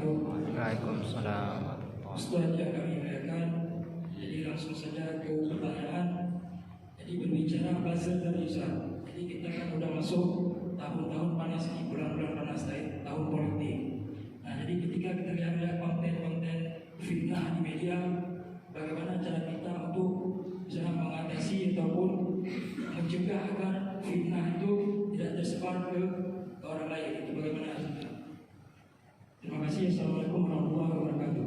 wabarakatuh. Waalaikumsalam. Ustaz yang kami muliakan, jadi langsung saja ke pertanyaan. Jadi berbicara buzzer dan user. Jadi kita kan udah masuk tahun-tahun panas ini, bulan-bulan panas tahun politik. Nah, jadi ketika kita lihat konten-konten fitnah di media, bagaimana cara kita untuk bisa mengatasi ataupun mencegah agar fitnah itu tidak tersebar ke orang lain? Itu bagaimana? Terima kasih. Assalamualaikum warahmatullahi wabarakatuh.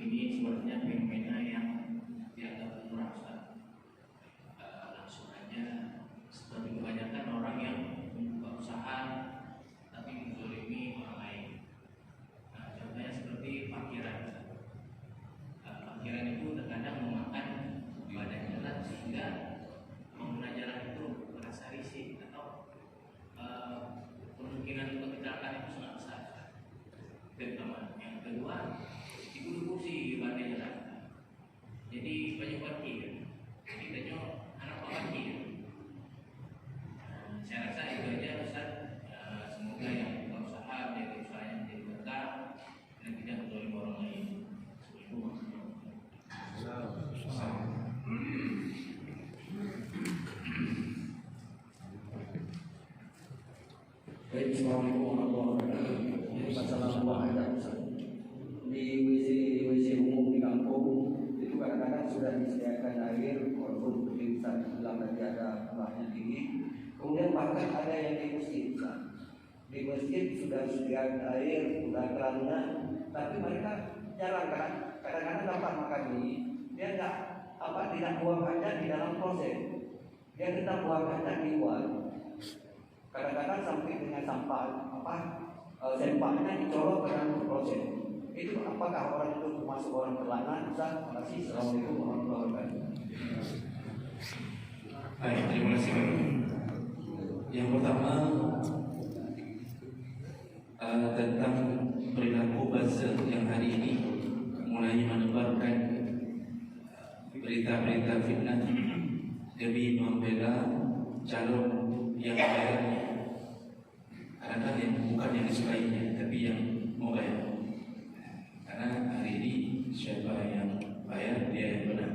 Ini sebenarnya fenomena yang dianggap merasa langsung aja, seperti kebanyakan orang yang membuka usaha tapi menzalimi orang lain. Contohnya seperti parkiran. Parkiran itu terkadang memakan badan jalan sehingga pengguna jalan itu merasa risih atau kemungkinan untuk kecelakaan itu sangat besar. Terutama yang kedua, duduk kursi di badan jalan. Jadi banyak parkir. Jadi banyak anak parkir. Saya rasa itu aja Ustaz. Semoga yang buka usaha menjadi usaha yang menjadi berkah dan tidak mendolim orang lain. Baik, Assalamualaikum warahmatullahi wabarakatuh. Jadi masalah buang air di WC umum di kampung itu kadang-kadang sudah disediakan air walaupun di dalam tadi ada tambahnya tinggi. Kemudian bahkan ada yang di masjid. Di masjid sudah disediakan air, sudah kerannya, tapi mereka jarang kan. Kadang-kadang dapat makan ini, dia tidak buangkannya di dalam proses. Dia tetap buangkannya di luar. Kadang-kadang sampai dengan sampah sampahnya dicolok ke dalam proses. Itu apakah orang itu termasuk orang terlantar? Ustaz, terima kasih. Assalamualaikum warahmatullahi wabarakatuh. Baik, terima kasih. Yang pertama tentang perilaku buzzer yang hari ini mulai menebarkan berita-berita fitnah demi membela calon yang bayarnya. Kadang-kadang yang bukan yang disukainya, tapi yang mau bayar. Karena hari ini siapa yang bayar, dia yang benar.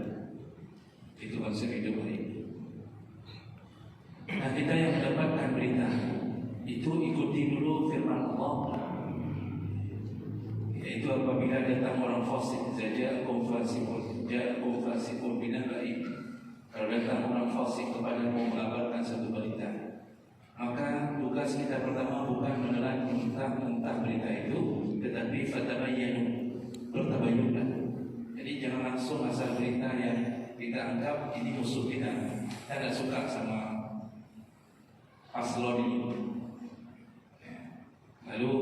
Itu konsep hidup hari ini. Nah, kita yang mendapatkan berita itu ikuti dulu firman Allah, yaitu apabila datang orang fasik saja fasikun binaba'in. Kalau datang orang fasik kepada mengabarkan satu berita, maka tugas kita pertama bukan menelan mentah-mentah berita itu, tetapi fatabayyanu, bertabayyunlah. Jadi jangan langsung asal berita yang kita anggap ini musuh kita. Kita tidak suka sama paslon ini. Lalu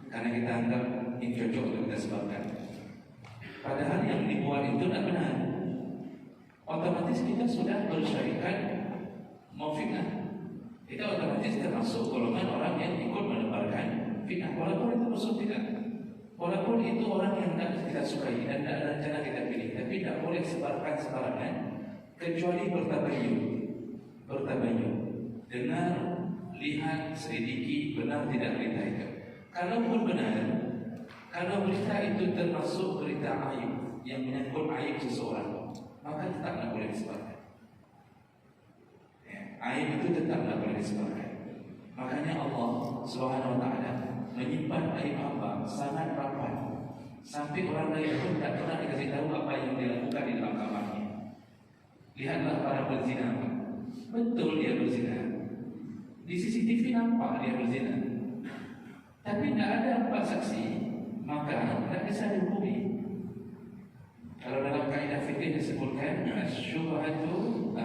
karena kita anggap ini cocok untuk kita sebabkan, padahal yang dibuat itu tidak benar, otomatis kita sudah bersyarikat mau fitnah. Kita otomatis termasuk golongan orang yang ikut menebarkan fitnah, walaupun itu musuh kita, walaupun itu orang yang tidak kita sukai dan tidak ada rencana kita pilih, tapi tidak boleh sebarkan sembarangan kecuali bertabayyun, dengar, lihat, selidiki benar tidak berita itu. Kalaupun benar, kalau berita itu termasuk berita aib yang menyangkut aib seseorang, maka tetaplah boleh disebarkan. Aib itu tetaplah boleh disebarkan. Makanya Allah Subhanahu wa taala menyimpan aib hamba sangat rapat, sampai orang lain pun tidak pernah dikasih tahu apa yang dia lakukan di dalam kamarnya. Lihatlah para berzina, betul dia berzina, di CCTV nampak dia berzina, tapi tidak ada empat saksi, maka tidak bisa dihukumi. Kalau dalam kaidah fikih disebutkan syubhatu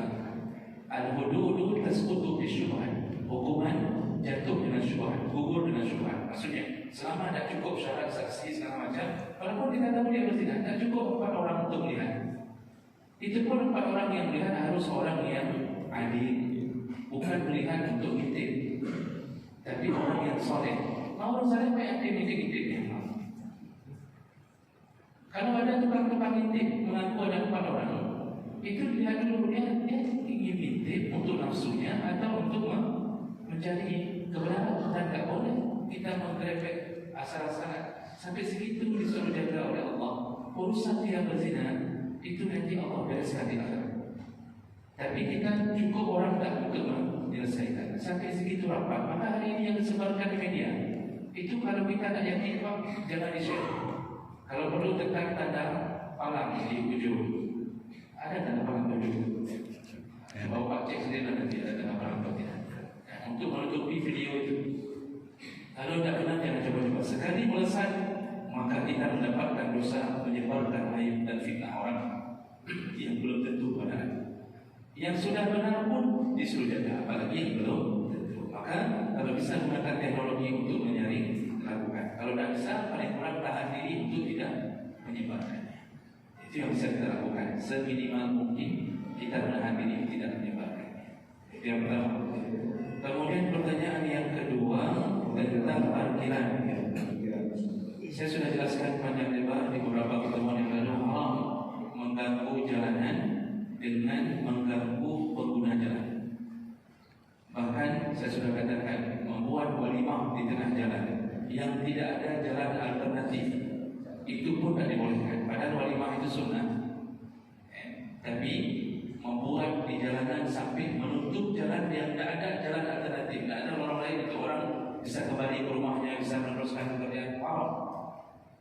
al-hududu tasqutu bisyubhat, hukuman jatuh dengan syubhat, gugur dengan syubhat. Maksudnya selama tidak cukup syarat saksi segala macam, walaupun kita tahu dia berzina, tidak cukup 4 orang untuk melihat. Itu pun 4 orang yang melihat harus orang yang adil, bukan melihat untuk ngintip, tapi orang yang soleh. Mau orang soleh kayak ngintip-ngintipnya. Kalau ada tukang-tukang intip mengaku ada 4 orang, itu lihat dulu dia ingin intip untuk nafsunya atau untuk mencari kebenaran. Dan tak boleh kita menggerepek asal-asalan. Sampai segitu disuruh jaga oleh Allah. Urusan dia berzina itu nanti Allah bereskan di akhirat. Tapi kita cukup orang tak untuk menyelesaikan. Sampai segitu rapat. Maka hari ini yang disebarkan di media itu kalau kita nak yakin jangan di-share. Kalau perlu tekan tanda palang di ujung. Ada tanda palang di ujung. Bawa Pak cek sendiri nanti ada tanda palang atau tidak. Untuk menutupi video itu. Kalau tidak benar jangan coba-coba. Sekali melesat maka kita mendapatkan dosa menyebarkan aib dan fitnah orang yang belum tentu benar. Yang sudah benar pun disuruh jaga, apalagi yang belum tentu. Maka kalau bisa menggunakan teknologi untuk menyaring, lakukan. Kalau tidak bisa, paling kurang tahan diri untuk tidak menyebarkannya. Itu yang bisa kita lakukan. Seminimal mungkin kita menahan diri tidak menyebarkannya. Itu yang pertama. Kemudian pertanyaan yang kedua tentang parkiran. Saya sudah jelaskan panjang lebar di beberapa pertemuan yang lalu, haram mengganggu jalanan dengan mengganggu pengguna jalan. Bahkan saya sudah katakan membuat walimah di tengah jalan yang tidak ada jalan alternatif itu pun tidak dibolehkan. Padahal walimah itu sunnah, tapi membuat di jalanan sampai menutup jalan yang tidak ada jalan alternatif, tidak ada orang lain itu orang bisa kembali ke rumahnya, bisa meneruskan pekerjaan.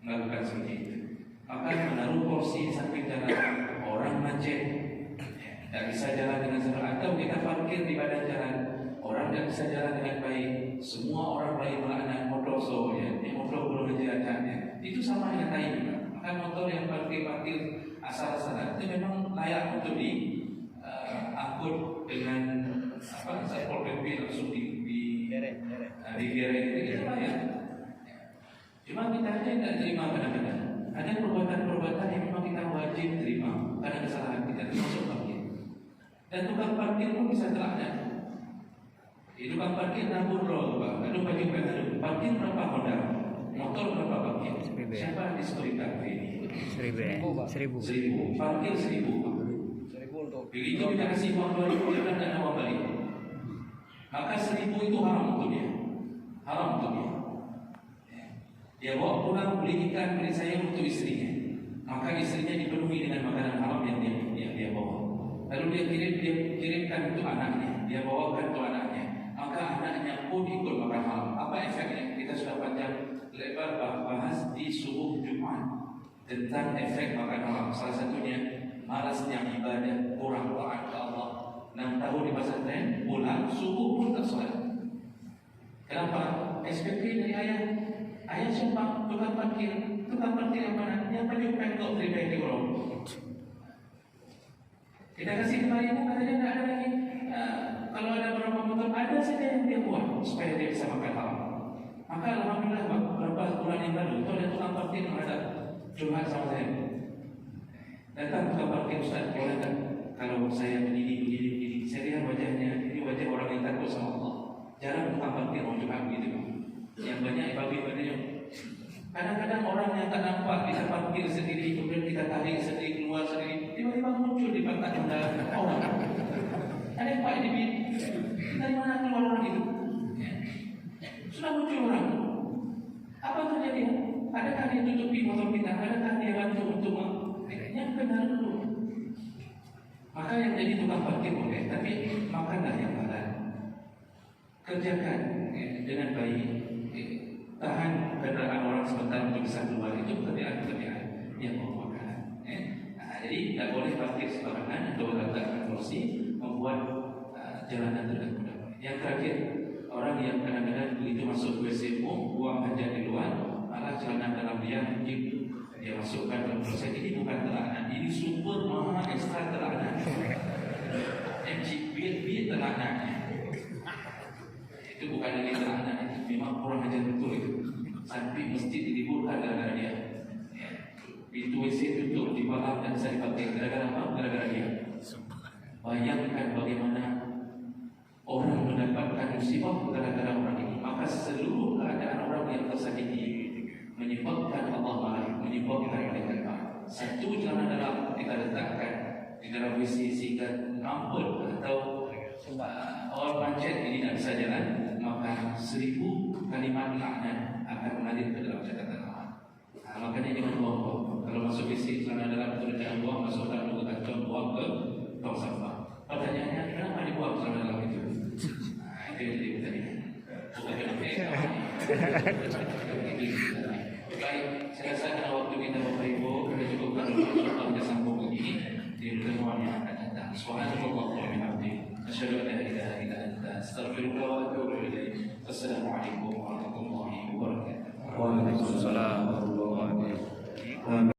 Melakukan seperti itu. Maka menaruh kursi di samping jalan, orang macet, tidak bisa jalan dengan sebenar, atau kita parkir di badan jalan, orang tidak bisa jalan dengan baik, semua orang lain melaknat motor motor belum menjelaskannya. Itu sama dengan tai juga. Maka motor yang parkir asal-asalan itu memang layak untuk diangkut dengan satpol pp langsung di geret itu layak. Cuma kita aja tidak terima kadang-kadang. Ada perbuatan-perbuatan yang memang kita wajib terima karena kesalahan kita, termasuk parkir. Dan tukang parkir pun bisa terlaknat. Tukang parkir nabur roll, aduh bagi parkir berapa Honda, motor berapa parkir? Siapa yang disetorkan ini? 1000. Parkir 1000. Begitu kita kasih uang 2000 dia kan tidak mau balik. Maka 1000 itu haram untuk dia. Haram untuk dia. Dia bawa pulang beli ikan, beli sayur untuk istrinya. Maka istrinya dipenuhi dengan makanan haram yang dia bawa. Lalu dia kirimkan untuk anaknya, dia bawakan untuk anaknya. Maka anaknya pun ikut makan haram. Apa efeknya? Kita sudah panjang lebar bahas di subuh Jumat tentang efek makan haram. Salah satunya malasnya ibadah, kurang taat ke Allah. 6 tahun di pesantren, pulang subuh pun tak salat. Kenapa? SPP dari ayah sumpah tukang parkir yang mana? Yang baju pengkok dari orang. Kita kasih kembali katanya tidak ada lagi. Kalau ada berapa motor ada saja yang dia buat supaya dia bisa makan haram. Maka alhamdulillah beberapa bulan yang lalu itu ada tukang parkir yang ada curhat sama saya. Datang tukang parkir, Ustaz, boleh tak kalau saya begini, saya lihat wajahnya ini wajah orang yang takut sama Allah. Jarang tukang parkir mau curhat begitu. Yang banyak ibadah-ibadahnya. Kadang-kadang orang yang tak nampak kita parkir sendiri, kemudian kita tarik sendiri, keluar sendiri, tiba-tiba muncul di belakang kendaraan orang. Ada yang Pak ini dari mana keluar orang itu? Sudah muncul orang. Apa terjadi? Adakah dia tutupi motor kita? Adakah dia bantu untuk yang benar dulu? Maka yang jadi tukang parkir boleh, tapi makanlah yang halal. Kerjakan dengan baik. Tahan kendaraan orang sebentar untuk bisa keluar, itu pekerjaan-pekerjaan yang merupakan. Jadi tidak boleh parkir sembarangan atau meletakkan kursi membuat jalanan terganggu. Yang terakhir, orang yang kadang-kadang begitu masuk WC buang hajat di luar, malah celana dalam dia mungkin dia masukkan dalam proses. Ini bukan terlaknat, ini super maha ekstra terlaknat. MGB terlaknatnya. Itu bukan lagi terlaknat, memang kurang ajar betul itu. Sampai mesti diliburkan gara-gara dia. Pintu WC tutup di malam dan saya dipakai gara-gara apa? Gara-gara dia. Bayangkan bagaimana orang mendapatkan musibah gara-gara orang ini. Maka seluruh keadaan orang yang tersakiti menyebabkan Allah marah, menyebabkan malaikat marah. 1000 kalimat laknat akan mengalir ke dalam catatan amal. Makanya jangan buang-buang. Kalau masuk isi celana dalam itu jangan buang, masuk dalam buku kantong buang ke tong sampah. Pertanyaannya, kenapa dibuang celana dalam itu? Itu yang jadi pertanyaan. Bukan baik, saya rasa karena waktu kita Bapak Ibu kita cukupkan dulu kita sambung lagi di pertemuan yang akan datang. Subhanallah wa bihamdihi, asyhadu an la ilaha illa anta, astaghfiruka wa atubu ilaik. Assalamualaikum warahmatullahi wabarakatuh. Waalaikumsalam warahmatullahi wabarakatuh.